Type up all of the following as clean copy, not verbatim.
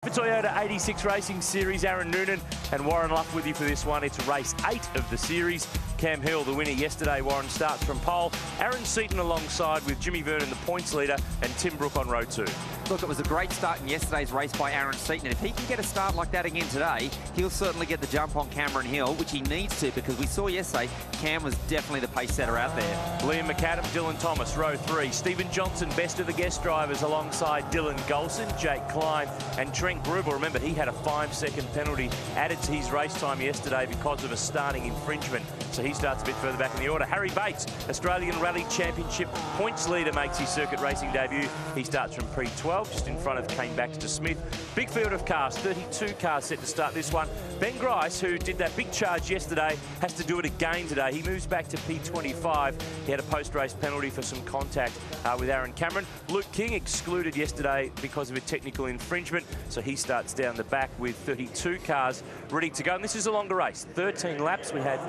For Toyota 86 Racing Series, Aaron Noonan and Warren Luff with you for this one. It's race 8 of the series. Cam Hill, the winner yesterday. Warren starts from pole. Aaron Seaton alongside with Jimmy Vernon, the points leader, and Tim Brook on row 2. Look, it was a great start in yesterday's race by Aaron Seaton. And if he can get a start like that again today, he'll certainly get the jump on Cameron Hill, which he needs to, because we saw yesterday Cam was definitely the pace setter out there. Liam McAdam, Dylan Thomas, row 3. Stephen Johnson, best of the guest drivers, alongside Dylan Golson, Jake Klein, and Trent Grubel. Remember, he had a 5-second penalty added to his race time yesterday because of a starting infringement, so he starts a bit further back in the order. Harry Bates, Australian Rally Championship points leader, makes his circuit racing debut. He starts from pre-12, just in front of Kane Baxter Smith. Big field of cars, 32 cars set to start this one. Ben Grice, who did that big charge yesterday, has to do it again today. He moves back to P25. He had a post-race penalty for some contact with Aaron Cameron. Luke King excluded yesterday because of a technical infringement, so he starts down the back with 32 cars ready to go. And this is a longer race, 13 laps. We had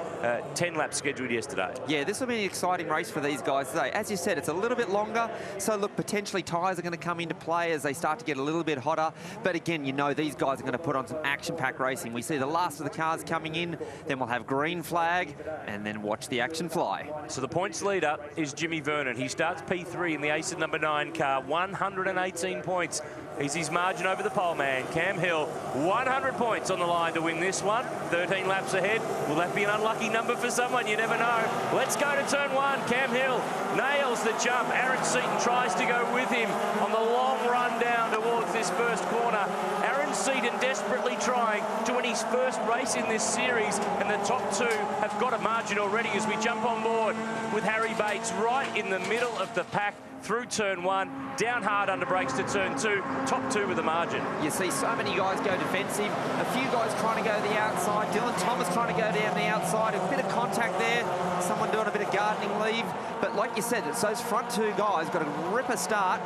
10 laps scheduled yesterday. Yeah, this will be an exciting race for these guys today. As you said, it's a little bit longer, so look, potentially tyres are going to come into play as they start to get a little bit hotter. But again, you know these guys are going to put on some action-packed racing. We see the last of the cars coming in, then we'll have green flag, and then watch the action fly. So the points leader is Jimmy Vernon. He starts P3 in the Ace number 9 car, 118 points. He's his margin over the pole man. Cam Hill, 100 points on the line to win this one. 13 laps ahead. Will that be an unlucky number for someone? You never know. Let's go to turn 1. Cam Hill nails the jump. Aaron Seaton tries to go with him on the long run down towards this first corner. Aaron Seaton desperately trying to win his first race in this series, and the top 2 have got a margin already as we jump on board with Harry Bates right in the middle of the pack through turn 1, down hard under brakes to turn 2, top 2 with a margin. You see so many guys go defensive, a few guys trying to go to the outside, Dylan Thomas trying to go down the outside, a bit of contact there, someone doing a bit of gardening leave, but like you said, it's those front 2 guys got to rip a start.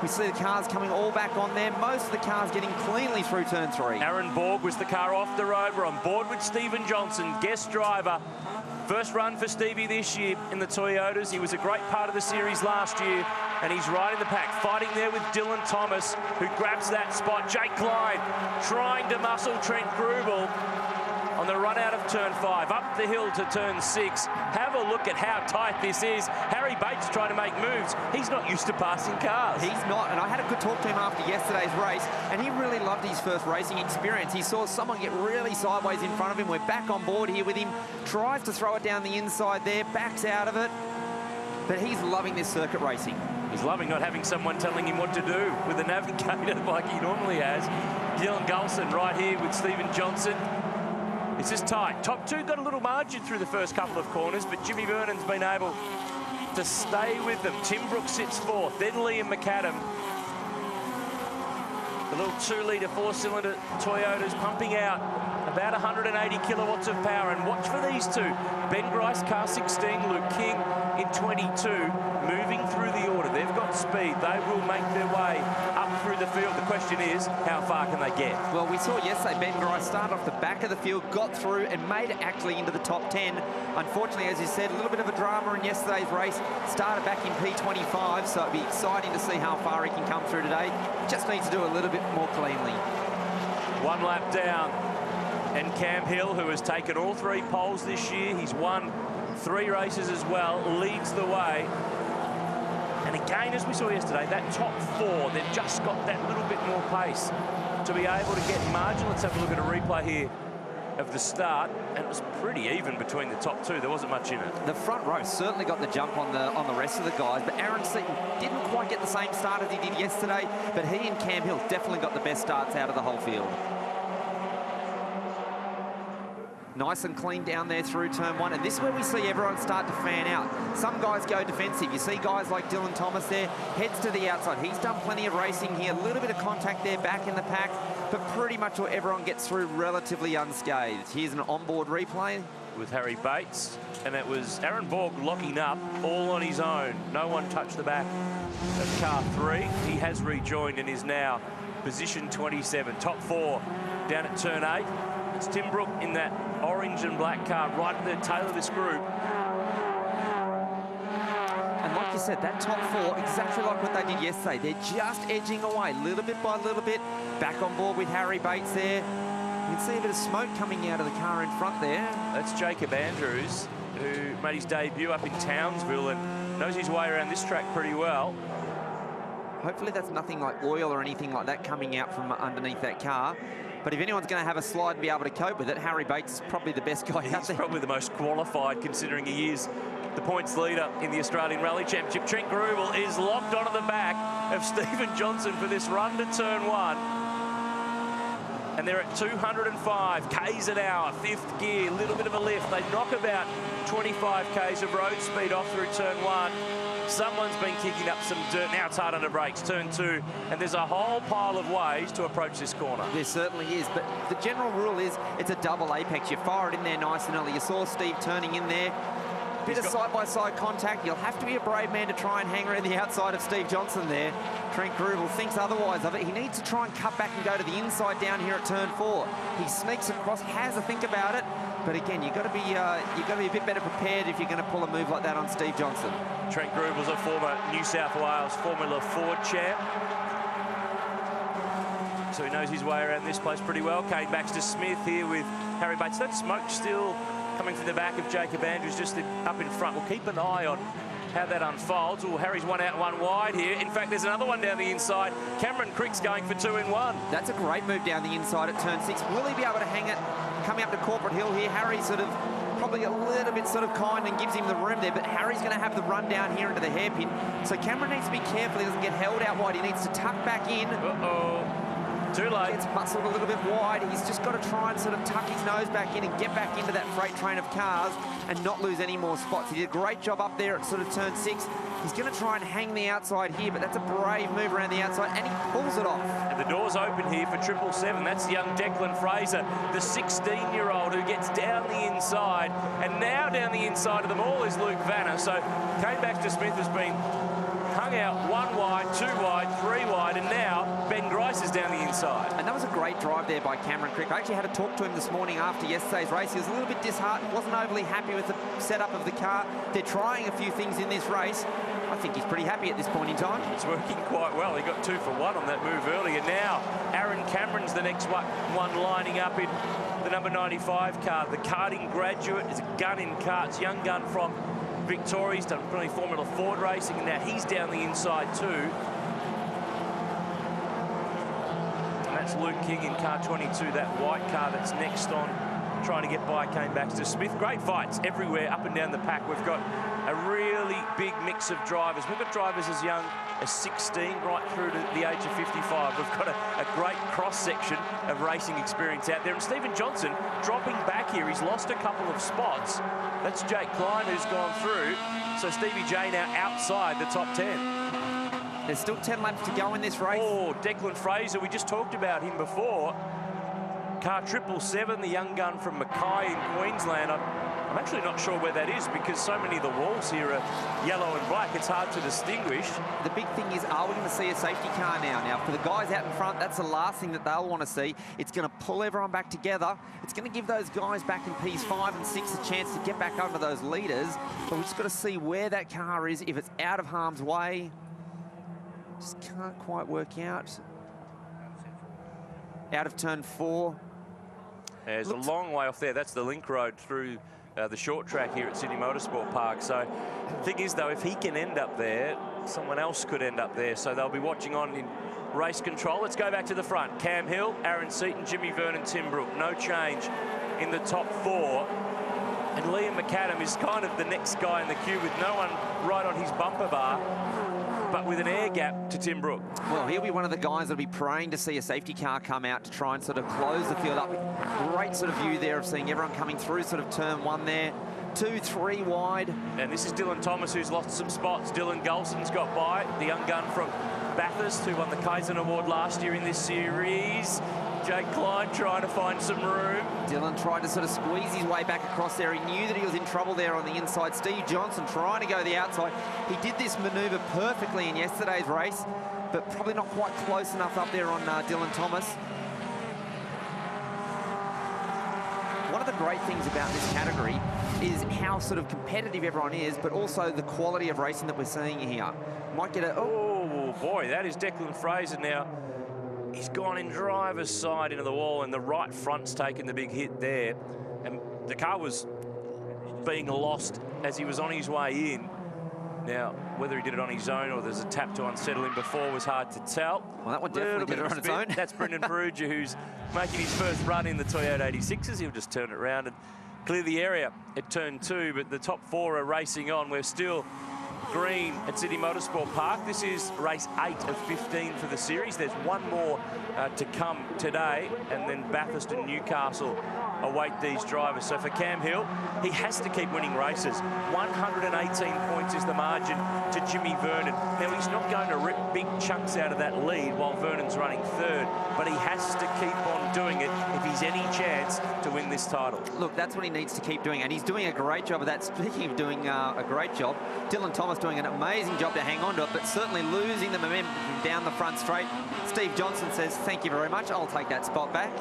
We see the cars coming all back on there, most of the cars getting cleanly through turn 3. Aaron Borg was the car off the road. We're on board with Stephen Johnson, guest driver. First run for Stevie this year in the Toyotas. He was a great part of the series last year, and he's right in the pack, fighting there with Dylan Thomas, who grabs that spot. Jake Klein trying to muscle Trent Grubel on the run out of turn 5, up the hill to turn 6. Have a look at how tight this is. Harry Bates trying to make moves. He's not used to passing cars. He's not, and I had a good talk to him after yesterday's race, and he really loved his first racing experience. He saw someone get really sideways in front of him. We're back on board here with him. Tries to throw it down the inside there, backs out of it. But he's loving this circuit racing. He's loving not having someone telling him what to do with a navigator like he normally has. Dylan Golson right here with Stephen Johnson. It's just tight. Top 2 got a little margin through the first couple of corners, but Jimmy Vernon's been able to stay with them. Tim Brook sits 4th, then Liam McAdam. The little 2-litre 4-cylinder Toyotas pumping out about 180 kilowatts of power. And watch for these 2. Ben Grice, car 16, Luke King in 22, moving through the order. They've got speed. They will make their way up through the field. The question is, how far can they get? Well, we saw yesterday Ben Grice started off the back of the field, got through and made it actually into the top 10. Unfortunately, as you said, a little bit of a drama in yesterday's race. Started back in P25, so it'll be exciting to see how far he can come through today. Just needs to do a little bit more cleanly. 1 lap down. And Cam Hill, who has taken all 3 poles this year, he's won 3 races as well, leads the way. And again, as we saw yesterday, that top 4, they've just got that little bit more pace to be able to get margin. Let's have a look at a replay here of the start, and it was pretty even between the top 2. There wasn't much in it. The front row certainly got the jump on the rest of the guys, but Aaron Seaton didn't quite get the same start as he did yesterday, but he and Cam Hill definitely got the best starts out of the whole field. Nice and clean down there through turn 1. And this is where we see everyone start to fan out. Some guys go defensive. You see guys like Dylan Thomas there, heads to the outside. He's done plenty of racing here. A little bit of contact there back in the pack, but pretty much everyone gets through relatively unscathed. Here's an onboard replay. With Harry Bates, and it was Aaron Borg locking up all on his own. No one touched the back of car 3. He has rejoined and is now position 27. Top 4 down at turn 8. It's Tim Brook in that orange and black car right at the tail of this group. And like you you said, that top four, exactly like what they did yesterday. They're just edging away, little bit by little bit. Back on board with Harry Bates there. You can see a bit of smoke coming out of the car in front there. That's Jacob Andrews, who made his debut up in Townsville and knows his way around this track pretty well. Hopefully that's nothing like oil or anything like that coming out from underneath that car. But if anyone's going to have a slide and be able to cope with it, Harry Bates is probably the best guy out there. He's probably the most qualified, considering he is the points leader in the Australian Rally Championship. Trent Grubel is locked onto the back of Stephen Johnson for this run to turn one. And they're at 205 k's an hour, fifth gear, a little bit of a lift. They knock about 25 k's of road speed off through turn one. Someone's been kicking up some dirt. Now it's hard under brakes, turn two. And there's a whole pile of ways to approach this corner. There certainly is, but the general rule is it's a double apex. You fire it in there nice and early. You saw Steve turning in there. Bit of side-by-side contact. You'll have to be a brave man to try and hang around the outside of Steve Johnson there. Trent Grubel thinks otherwise of it. He needs to try and cut back and go to the inside down here at turn four. He sneaks across, has a think about it. But again, you've got to be a bit better prepared if you're going to pull a move like that on Steve Johnson. Trent Grubel's a former New South Wales Formula Ford champ, so he knows his way around this place pretty well. Kane Baxter Smith here with Harry Bates. That smoke still coming from the back of Jacob Andrews, just up in front. We'll keep an eye on how that unfolds. Oh, Harry's one out, one wide here. In fact, there's another one down the inside. Cameron Crick's going for 2 in 1. That's a great move down the inside at turn 6. Will he be able to hang it coming up to Corporate Hill here? Harry sort of probably a little bit sort of kind and gives him the room there, but Harry's going to have the run down here into the hairpin. So Cameron needs to be careful he doesn't get held out wide. He needs to tuck back in. Too late. Gets muscled a little bit wide. He's just got to try and sort of tuck his nose back in and get back into that freight train of cars and not lose any more spots. He did a great job up there at sort of turn 6. He's going to try and hang the outside here, but that's a brave move around the outside, and he pulls it off. And the door's open here for 777. That's young Declan Fraser, the 16-year-old who gets down the inside. And now down the inside of them all is Luke Vanner. So Kane Baxter Smith has been hung out 1 wide, 2 wide, 3 wide, and now Ben Grice is down the inside. And that was a great drive there by Cameron Crick. I actually had a talk to him this morning after yesterday's race. He was a little bit disheartened, wasn't overly happy with the setup of the car. They're trying a few things in this race. I think he's pretty happy at this point in time. It's working quite well. He got 2 for 1 on that move earlier. Now Aaron Cameron's the next one lining up in the number 95 car. The karting graduate is a gun in karts, young gun from Victoria. He's done plenty of Formula Ford racing, and now he's down the inside too. And that's Luke King in car 22, that white car that's next on, trying to get by Kane Baxter Smith. Great fights everywhere up and down the pack. We've got a really big mix of drivers. We've got drivers as young as 16 right through to the age of 55. We've got a great cross-section of racing experience out there. And Stephen Johnson dropping back here. He's lost a couple of spots. That's Jake Klein who's gone through. So Stevie J now outside the top 10. There's still 10 laps to go in this race. Oh, Declan Fraser, we just talked about him before. Car 777, the young gun from Mackay in Queensland. I'm actually not sure where that is because so many of the walls here are yellow and black. It's hard to distinguish. The big thing is, are we going to see a safety car now? Now, for the guys out in front, that's the last thing that they'll want to see. It's going to pull everyone back together. It's going to give those guys back in Ps5 and 6 a chance to get back under those leaders. But we've just got to see where that car is, if it's out of harm's way. Just can't quite work out. Out of turn 4. There's a long way off there. That's the link road through the short track here at Sydney Motorsport Park. So the thing is, though, if he can end up there, someone else could end up there. So they'll be watching on in race control. Let's go back to the front. Cam Hill, Aaron Seaton, Jimmy Vernon, Tim Brook. No change in the top 4. And Liam McAdam is kind of the next guy in the queue with no one right on his bumper bar, but with an air gap to Tim Brook. Well, he'll be one of the guys that'll be praying to see a safety car come out to try and sort of close the field up. Great sort of view there of seeing everyone coming through sort of turn 1 there. 2, 3 wide. And this is Dylan Thomas, who's lost some spots. Dylan Golson's got by, the young gun from Bathurst, who won the Kaizen Award last year in this series. Jake Klein trying to find some room. Dylan tried to sort of squeeze his way back across there. He knew that he was in trouble there on the inside. Steve Johnson trying to go the outside. He did this manoeuvre perfectly in yesterday's race, but probably not quite close enough up there on Dylan Thomas. One of the great things about this category is how sort of competitive everyone is, but also the quality of racing that we're seeing here. Might get a... Oh, boy, that is Declan Fraser now. He's gone in driver's side into the wall, and the right front's taken the big hit there. And the car was being lost as he was on his way in. Now, whether he did it on his own or there's a tap to unsettle him before was hard to tell. Well, that one definitely did it on its own. That's Brendan Perugia, who's making his first run in the Toyota 86s. He'll just turn it around and clear the area at turn 2, but the top 4 are racing on. We're still green at Sydney Motorsport Park. This is race 8 of 15 for the series. There's one more to come today, and then Bathurst and Newcastle await these drivers. So for Cam Hill, he has to keep winning races. 118 points is the margin to Jimmy Vernon. Now, he's not going to rip big chunks out of that lead while Vernon's running 3rd, but he has to keep on doing it if he's any chance to win this title. Look, that's what he needs to keep doing, and he's doing a great job of that. Speaking of doing a great job, Dylan Thomas doing an amazing job to hang on to it, but certainly losing the momentum down the front straight. Steve Johnson says, thank you very much, I'll take that spot back.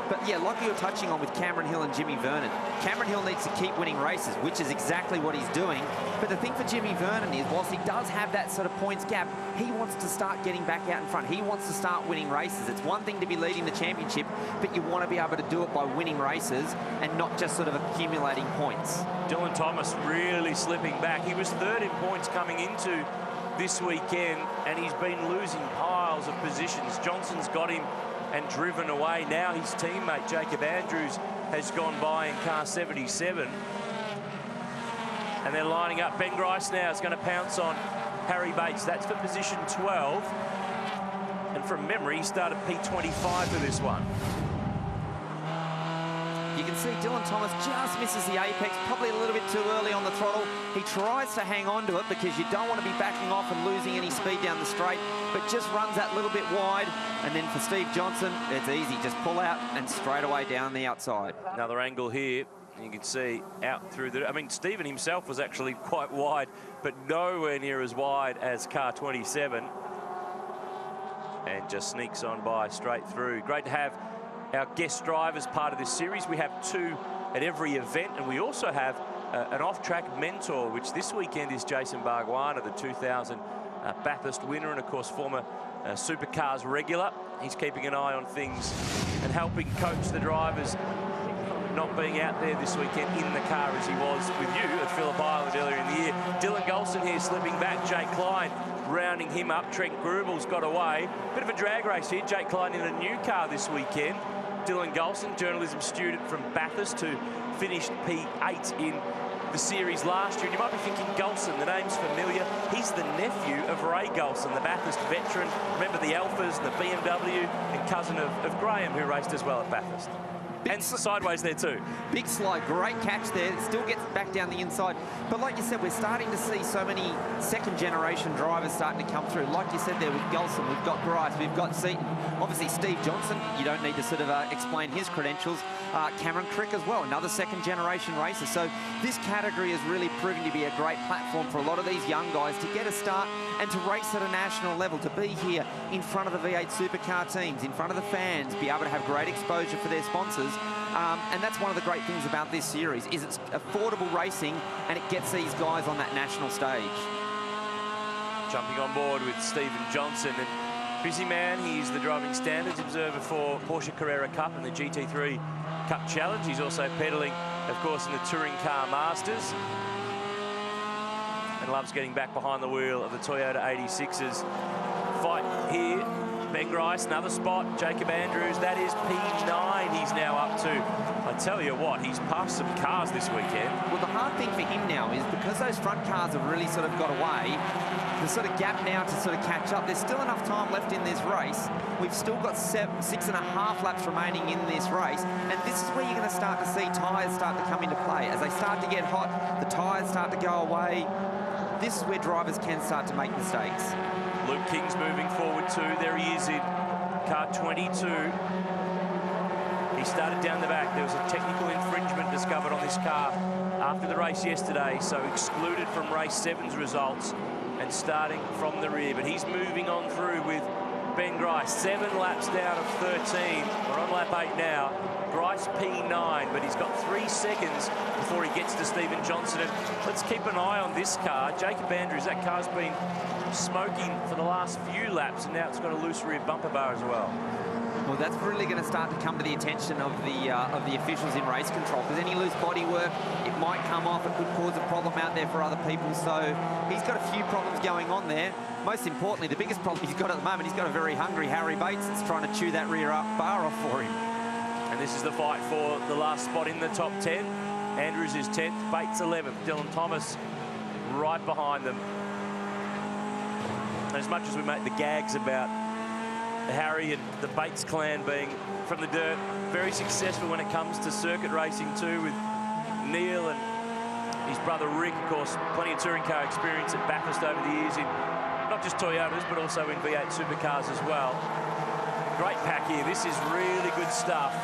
But yeah, like you were touching on with Cameron Hill and Jimmy Vernon, Cameron Hill needs to keep winning races, which is exactly what he's doing. But the thing for Jimmy Vernon is, whilst he does have that sort of points gap, he wants to start getting back out in front. He wants to start winning races. It's one thing to be leading the championship, but you want to be able to do it by winning races and not just sort of accumulating points. Dylan Thomas really slipping back. He was 3rd in points coming into this weekend, and he's been losing piles of positions. Johnson's got him and driven away. Now his teammate Jacob Andrews has gone by in car 77. And they're lining up. Ben Grice now is going to pounce on Harry Bates. That's for position 12. And from memory, he started P25 for this one. You can see Dylan Thomas just misses the apex, probably a little bit too early on the throttle. He tries to hang on to it because you don't want to be backing off and losing any speed down the straight, but just runs that little bit wide. And then for Steve Johnson, it's easy. Just pull out and straight away down the outside. Another angle here. You can see out through the... I mean, Stephen himself was actually quite wide, but nowhere near as wide as car 27. And just sneaks on by straight through. Great to have our guest drivers part of this series. We have 2 at every event, and we also have an off-track mentor, which this weekend is Jason Bargwana, the 2000 Bathurst winner, and of course former Supercars regular. He's keeping an eye on things and helping coach the drivers, not being out there this weekend in the car as he was with you at Phillip Island earlier in the year. Dylan Golson here slipping back. Jake Klein rounding him up. Trent Grubel's got away. Bit of a drag race here. Jake Klein in a new car this weekend. Dylan Golson, journalism student from Bathurst, who finished P8 in the series last year. And you might be thinking, Golson, the name's familiar. He's the nephew of Ray Golson, the Bathurst veteran. Remember the Alphas, the BMW, and cousin of Graham, who raced as well at Bathurst. And sideways there too. Big slide, great catch there. It still gets back down the inside. But like you said, we're starting to see so many second-generation drivers starting to come through. Like you said there with Golson, we've got Grice, we've got Seaton. Obviously, Steve Johnson, you don't need to sort of explain his credentials. Cameron Crick as well, another second-generation racer. So this category is really proving to be a great platform for a lot of these young guys to get a start and to race at a national level, to be here in front of the V8 supercar teams, in front of the fans, be able to have great exposure for their sponsors. And that's one of the great things about this series, is it's affordable racing and it gets these guys on that national stage. Jumping on board with Stephen Johnson, and busy man. He's the driving standards observer for Porsche Carrera Cup and the GT3 Cup Challenge. He's also pedaling, of course, in the Touring Car Masters, and loves getting back behind the wheel of the Toyota 86s. Fight here. Ben Grice, another spot. Jacob Andrews, that is P9 he's now up to. I tell you what, he's passed some cars this weekend. Well, the hard thing for him now is because those front cars have really sort of got away, the sort of gap now to sort of catch up. There's still enough time left in this race. We've still got 6.5 laps remaining in this race, and this is where you're going to start to see tyres start to come into play. As they start to get hot, the tyres start to go away. This is where drivers can start to make mistakes. Luke King's moving forward too. There he is in car 22. He started down the back. There was a technical infringement discovered on this car after the race yesterday, so excluded from race 7's results and starting from the rear. But he's moving on through with Ben Grice, 7 laps down of 13. We're on lap 8 now. Grice P9, but he's got 3 seconds before he gets to Stephen Johnson. And let's keep an eye on this car. Jacob Andrews, that car's been smoking for the last few laps, and now it's got a loose rear bumper bar as well. Well, that's really going to start to come to the attention of the officials in race control, because any loose bodywork, it might come off. It could cause a problem out there for other people. So he's got a few problems going on there. Most importantly, the biggest problem he's got at the moment, he's got a very hungry Harry Bates that's trying to chew that rear bar off for him. And this is the fight for the last spot in the top 10. Andrews is 10th, Bates 11th, Dylan Thomas right behind them. And as much as we make the gags about Harry and the Bates clan being from the dirt very successful when it comes to circuit racing too, with Neil and his brother Rick, of course, plenty of touring car experience at Bathurst over the years in not just Toyotas but also in V8 supercars as well. Great pack here. This is really good stuff.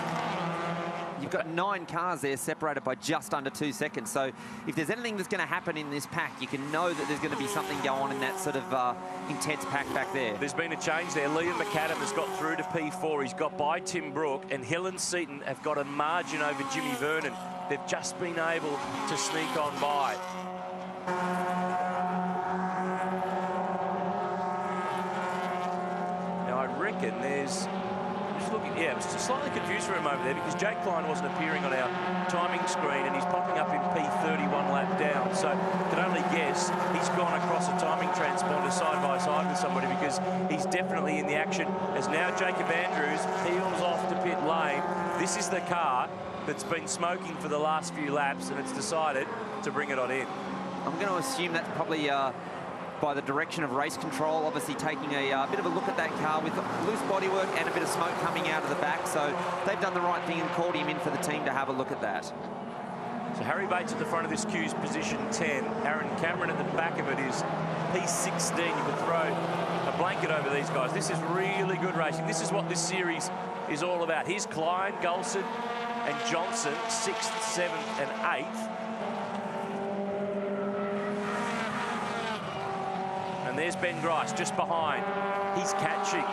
You've got 9 cars there separated by just under 2 seconds. So if there's anything that's going to happen in this pack, you can know that there's going to be something going on in that sort of intense pack back there. There's been a change there. Liam McAdam has got through to P4. He's got by Tim Brook, and Hill and Seaton have got a margin over Jimmy Vernon. They've just been able to sneak on by. Now, I reckon there's... Yeah, I was just slightly confused for a moment there because Jake Klein wasn't appearing on our timing screen, and he's popping up in P31 lap down. So I can only guess he's gone across a timing transponder side by side with somebody, because he's definitely in the action. As now Jacob Andrews peels off to pit lane. This is the car that's been smoking for the last few laps, and it's decided to bring it on in. I'm going to assume that's probably by the direction of race control, obviously taking a bit of a look at that car with loose bodywork and a bit of smoke coming out of the back. So they've done the right thing and called him in for the team to have a look at that. So Harry Bates at the front of this queue's position 10. Aaron Cameron at the back of it is P16. You could throw a blanket over these guys. This is really good racing. This is what this series is all about. Here's Klein, Golson and Johnson, 6th, 7th and 8th. There's Ben Grice just behind. He's catching.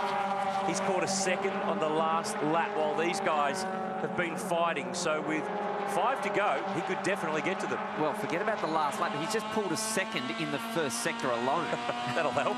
He's caught a second on the last lap while these guys have been fighting. So with 5 to go, he could definitely get to them. Well, forget about the last lap. He's just pulled a second in the first sector alone. That'll help.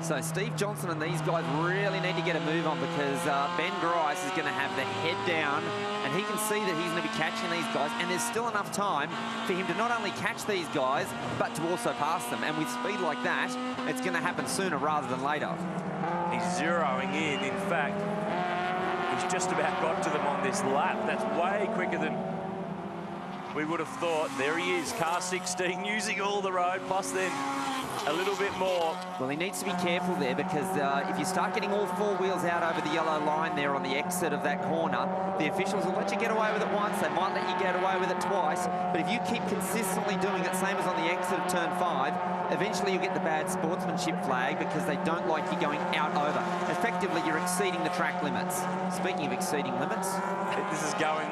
So Steve Johnson and these guys really need to get a move on, because Ben Grice is going to have the head down, and he can see that he's going to be catching these guys, and there's still enough time for him to not only catch these guys, but to also pass them. And with speed like that, it's going to happen sooner rather than later. He's zeroing in. In fact, he's just about got to them on this lap. That's way quicker than we would have thought. There he is, car 16, using all the road, plus then a little bit more. Well, he needs to be careful there, because if you start getting all 4 wheels out over the yellow line there on the exit of that corner, the officials will let you get away with it once, they might let you get away with it twice, but if you keep consistently doing it, same as on the exit of turn 5, eventually you get the bad sportsmanship flag, because they don't like you going out over. Effectively, you're exceeding the track limits. Speaking of exceeding limits, this is going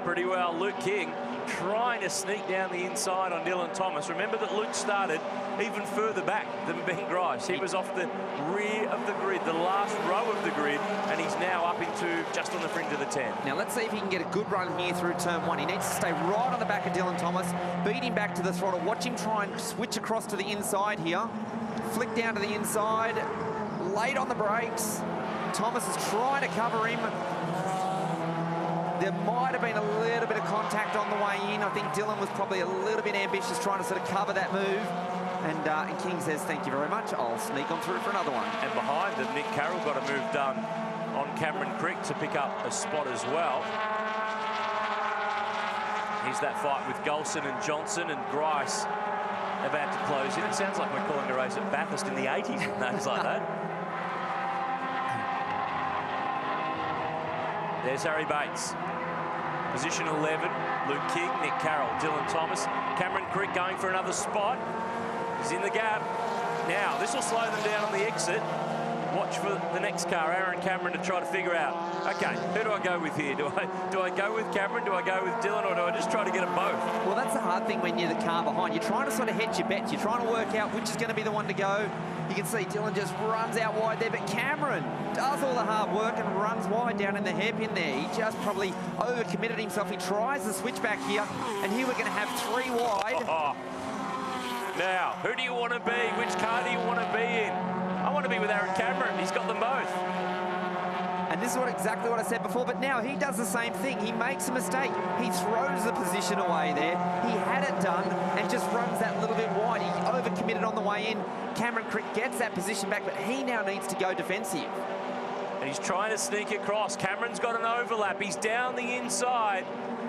pretty well. Luke King trying to sneak down the inside on Dylan Thomas. Remember that Luke started even further back than Ben Grice. He was off the rear of the grid, the last row of the grid, and he's now up into just on the fringe of the 10. Now let's see if he can get a good run here through turn 1. He needs to stay right on the back of Dylan Thomas, beat him back to the throttle, watch him try and switch across to the inside here, flick down to the inside, late on the brakes. Thomas is trying to cover him. There might have been a little bit of contact on the way in. I think Dylan was probably a little bit ambitious, trying to sort of cover that move. And King says, thank you very much. I'll sneak on through for another one. And behind them, Nick Carroll got a move done on Cameron Crick to pick up a spot as well. Here's that fight with Golson and Johnson, and Grice about to close in. It sounds like we're calling a race at Bathurst in the 80s and names like that. There's Harry Bates. Position 11, Luke King, Nick Carroll, Dylan Thomas, Cameron Crick going for another spot. He's in the gap. Now, this will slow them down on the exit. watch for the next car, Aaron Cameron, to try to figure out, okay, who do I go with here? Do I go with Cameron? Do I go with Dylan? Or do I just try to get them both? Well, that's the hard thing when you're the car behind. You're trying to sort of hedge your bets. You're trying to work out which is going to be the one to go. You can see Dylan just runs out wide there, but Cameron does all the hard work and runs wide down in the hairpin there. He just probably overcommitted himself. He tries the switch back here, and here we're going to have 3 wide. Now, who do you want to be? Which car do you want to be in? I want to be with Aaron Cameron. He's got them both. And this is exactly what I said before, but now he does the same thing. He makes a mistake. He throws the position away there. He had it done and just runs that little bit wide. He overcommitted on the way in. Cameron Crick gets that position back, but he now needs to go defensive. And he's trying to sneak across. Cameron's got an overlap. He's down the inside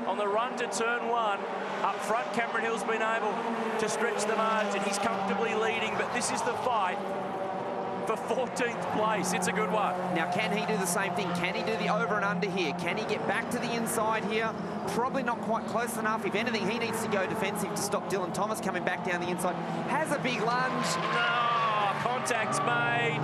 on the run to turn 1. Up front, Cameron Hill's been able to stretch the margin. He's comfortably leading, but this is the fight for 14th place. It's a good one. Now, can he do the same thing? Can he do the over and under here? Can he get back to the inside here? Probably not quite close enough. If anything, he needs to go defensive to stop Dylan Thomas coming back down the inside. Has a big lunge. No, contact's made.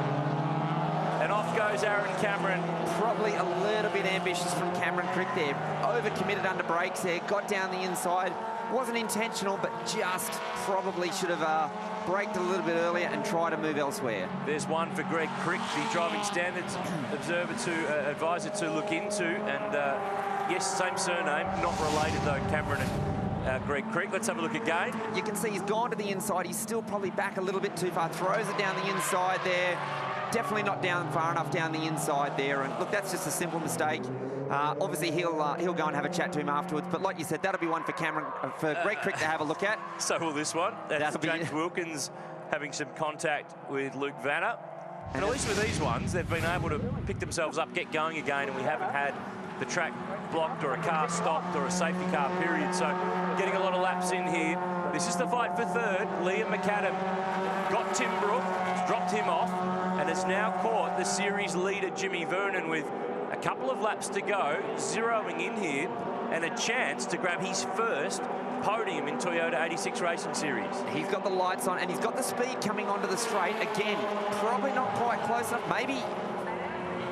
And off goes Aaron Cameron. Probably a little bit ambitious from Cameron Crick there. Overcommitted under brakes there. Got down the inside. Wasn't intentional, but just probably should have braked a little bit earlier and tried to move elsewhere. There's one for Greg Crick, the driving standards advisor to look into. And yes, same surname, not related though, Cameron and Greg Crick. Let's have a look again. You can see he's gone to the inside. He's still probably back a little bit too far. Throws it down the inside there. Definitely not down far enough down the inside there. And look, that's just a simple mistake. Obviously, he'll go and have a chat to him afterwards. But like you said, that'll be one for Cameron, for Greg Crick to have a look at. So will this one. That's James Wilkins having some contact with Luke Vanner. And at least with these ones, they've been able to pick themselves up, get going again, and we haven't had the track blocked or a car stopped or a safety car period. So getting a lot of laps in here. This is the fight for third. Liam McAdam got Tim Brook, dropped him off, and has now caught the series leader Jimmy Vernon with a couple of laps to go, zeroing in here, and a chance to grab his first podium in Toyota 86 Racing Series. He's got the lights on, and he's got the speed coming onto the straight. Again, probably not quite close enough. Maybe.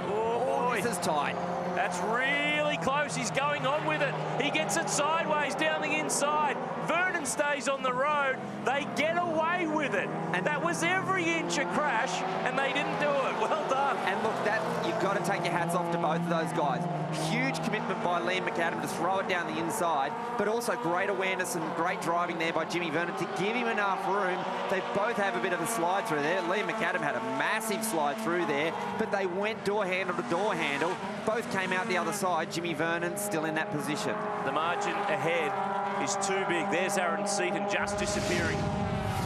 Oh, this is tight. That's really close. He's going on with it. He gets it sideways down the inside. Vernon stays on the road. They get away with it. And that was every inch a crash, and they didn't do it. Well done. And look, you've got to take your hats off to both of those guys. Huge commitment by Liam McAdam to throw it down the inside, but also great awareness and great driving there by Jimmy Vernon to give him enough room. They both have a bit of a slide through there. Liam McAdam had a massive slide through there, but they went door handle to door handle. Both came out the other side. Jimmy Vernon still in that position. The margin ahead is too big. There's Aaron Seaton just disappearing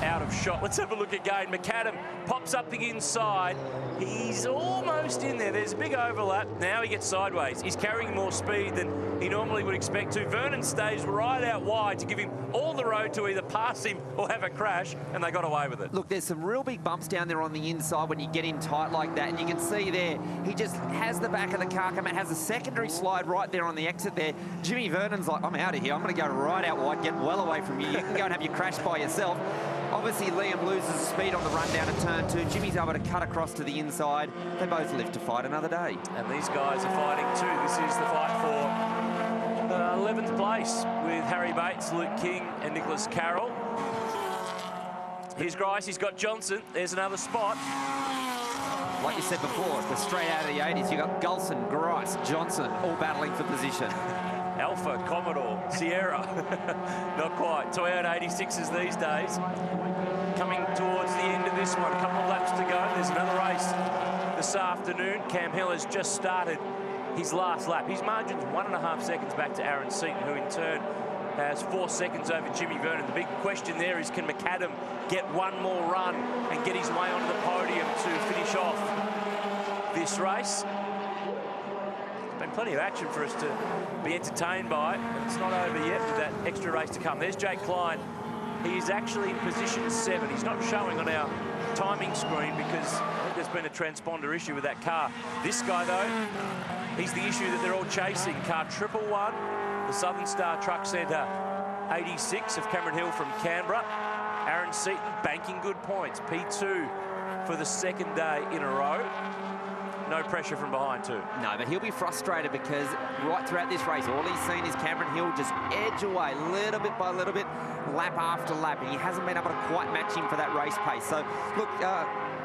out of shot. Let's have a look again. McAdam pops up the inside. He's almost in there. There's a big overlap. Now he gets sideways. He's carrying more speed than he normally would expect to. Vernon stays right out wide to give him all the road to either pass him or have a crash, and they got away with it. Look, there's some real big bumps down there on the inside when you get in tight like that, and you can see there, he just has the back of the car come out, has a secondary slide right there on the exit there. Jimmy Vernon's like, I'm out of here. I'm going to go right out wide, get well away from you. You can go and have your crash by yourself. Obviously, Liam loses speed on the run down to turn 2. Jimmy's able to cut across to the inside. They both live to fight another day. And these guys are fighting too. This is the fight for 11th place with Harry Bates, Luke King and Nicholas Carroll. Here's Grice, he's got Johnson. There's another spot. Like you said before, the straight out of the 80s, you've got Gulson, Grice, Johnson, all battling for position. Alpha, Commodore, Sierra. Not quite. Toyota 86s these days. Coming towards the end of this one. A couple of laps to go. There's another race this afternoon. Cam Hill has just started his last lap. His margin's 1.5 seconds back to Aaron Seaton, who in turn has 4 seconds over Jimmy Vernon. The big question there is, can McAdam get one more run and get his way onto the podium to finish off this race? Been plenty of action for us to be entertained by, but it's not over yet with that extra race to come. There's Jake Klein. He is actually in position 7. He's not showing on our timing screen because I think there's been a transponder issue with that car. This guy, though, he's the issue that they're all chasing. Car 111, the Southern Star Truck Centre 86 of Cameron Hill from Canberra. Aaron Seaton banking good points. P2 for the second day in a row. No pressure from behind too. No, but he'll be frustrated because right throughout this race, all he's seen is Cameron Hill just edge away little bit by little bit, lap after lap, and he hasn't been able to quite match him for that race pace. So, look,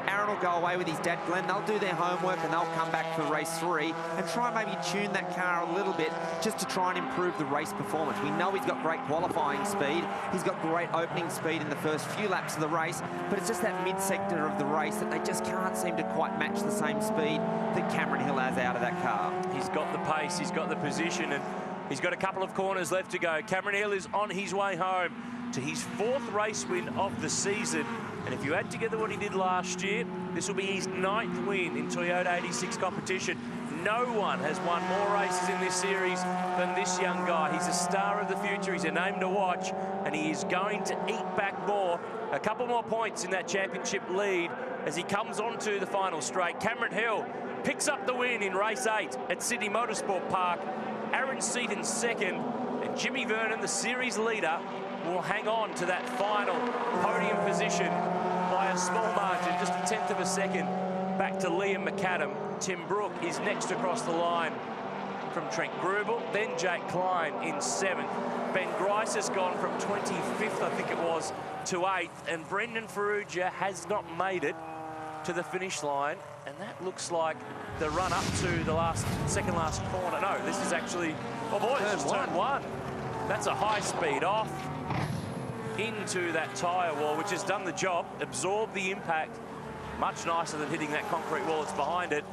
Aaron will go away with his dad, Glenn. They'll do their homework and they'll come back for race 3 and try and maybe tune that car a little bit just to try and improve the race performance. We know he's got great qualifying speed. He's got great opening speed in the first few laps of the race, but it's just that mid-sector of the race that they just can't seem to quite match the same speed that Cameron Hill has out of that car. He's got the pace, he's got the position, and he's got a couple of corners left to go. Cameron Hill is on his way home to his 4th race win of the season. And if you add together what he did last year, this will be his 9th win in Toyota 86 competition. No one has won more races in this series than this young guy. He's a star of the future. He's a name to watch, and he is going to eat back more. A couple more points in that championship lead as he comes onto the final straight. Cameron Hill picks up the win in race 8 at Sydney Motorsport Park. Aaron Seaton second, and Jimmy Vernon, the series leader, will hang on to that final podium position by a small margin, just a 1/10 of a second, back to Liam McAdam. Tim Brook is next across the line from Trent Grubel, then Jake Klein in 7th. Ben Grice has gone from 25th, I think it was, to 8th, and Brendan Ferrugia has not made it to the finish line, and that looks like the run up to the second last corner. No, this is actually, oh boy, it's just turn 1. That's a high speed off into that tyre wall, which has done the job, absorbed the impact much nicer than hitting that concrete wall that's behind it.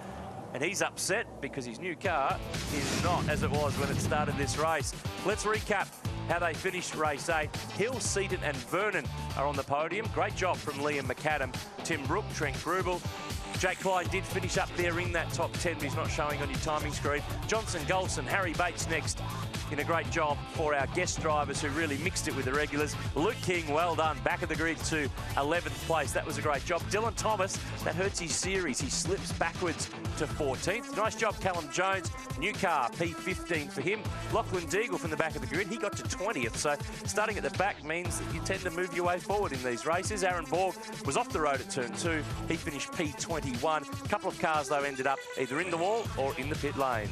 And he's upset because his new car is not as it was when it started this race. Let's recap how they finished race 8. Hill, Seaton and Vernon are on the podium. Great job from Liam McAdam, Tim Brook, Trent Grubel. Jake Klein did finish up there in that top 10, but he's not showing on your timing screen. Johnson, Golson, Harry Bates next in a great job for our guest drivers who really mixed it with the regulars. Luke King, well done, back of the grid to 11th place. That was a great job. Dylan Thomas, that hurts his series. He slips backwards to 14th. Nice job, Callum Jones. New car, P15 for him. Lachlan Deagle from the back of the grid, he got to 20th. So starting at the back means that you tend to move your way forward in these races. Aaron Borg was off the road at turn 2. He finished P21. A couple of cars, though, ended up either in the wall or in the pit lane.